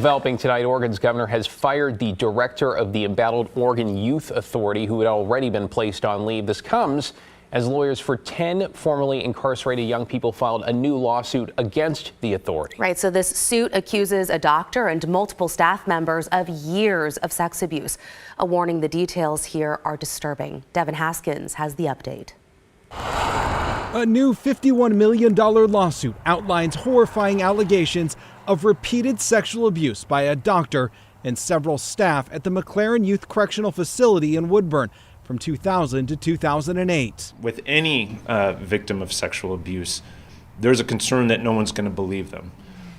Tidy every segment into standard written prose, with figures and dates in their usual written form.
Developing tonight, Oregon's governor has fired the director of the embattled Oregon Youth Authority, who had already been placed on leave. This comes as lawyers for 10 formerly incarcerated young people filed a new lawsuit against the authority. Right, so this suit accuses a doctor and multiple staff members of years of sex abuse. A warning, the details here are disturbing. Devin Haskins has the update. A new $51 million lawsuit outlines horrifying allegations of repeated sexual abuse by a doctor and several staff at the McLaren Youth Correctional Facility in Woodburn from 2000 to 2008. With any victim of sexual abuse, there's a concern that no one's going to believe them.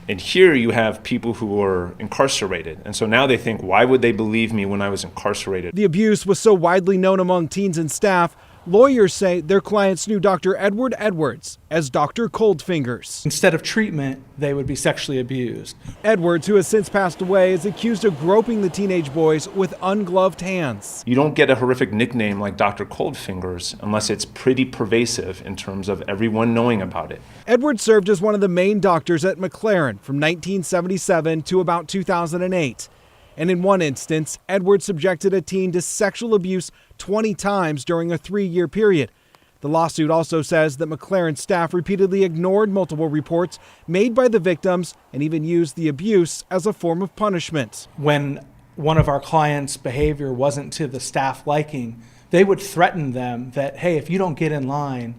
And here you have people who are incarcerated. And so now they think, why would they believe me when I was incarcerated? The abuse was so widely known among teens and staff, lawyers say their clients knew Dr. Edward Edwards as Dr. Coldfingers. Instead of treatment, they would be sexually abused. Edwards, who has since passed away, is accused of groping the teenage boys with ungloved hands. You don't get a horrific nickname like Dr. Coldfingers unless it's pretty pervasive in terms of everyone knowing about it. Edwards served as one of the main doctors at McLaren from 1977 to about 2008. And in one instance, Edwards subjected a teen to sexual abuse 20 times during a 3-year period. The lawsuit also says that McLaren staff repeatedly ignored multiple reports made by the victims and even used the abuse as a form of punishment. When one of our clients' behavior wasn't to the staff liking, they would threaten them that, hey, if you don't get in line,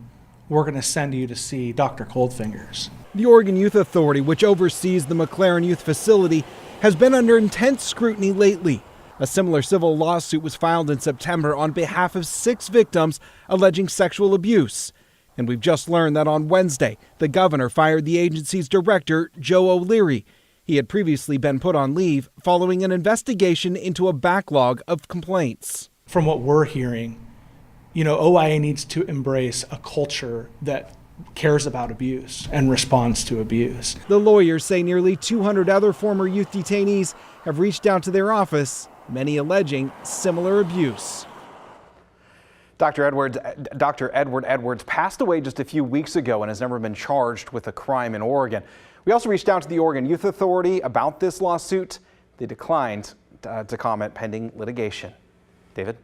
we're going to send you to see Dr. Coldfingers. The Oregon Youth Authority, which oversees the McLaren Youth Facility, has been under intense scrutiny lately. A similar civil lawsuit was filed in September on behalf of 6 victims alleging sexual abuse. And we've just learned that on Wednesday, the governor fired the agency's director, Joe O'Leary. He had previously been put on leave following an investigation into a backlog of complaints. From what we're hearing, OIA needs to embrace a culture that cares about abuse and responds to abuse. The lawyers say nearly 200 other former youth detainees have reached out to their office, many alleging similar abuse. Dr. Edward Edwards passed away just a few weeks ago and has never been charged with a crime in Oregon. We also reached out to the Oregon Youth Authority about this lawsuit. They declined to comment pending litigation. David?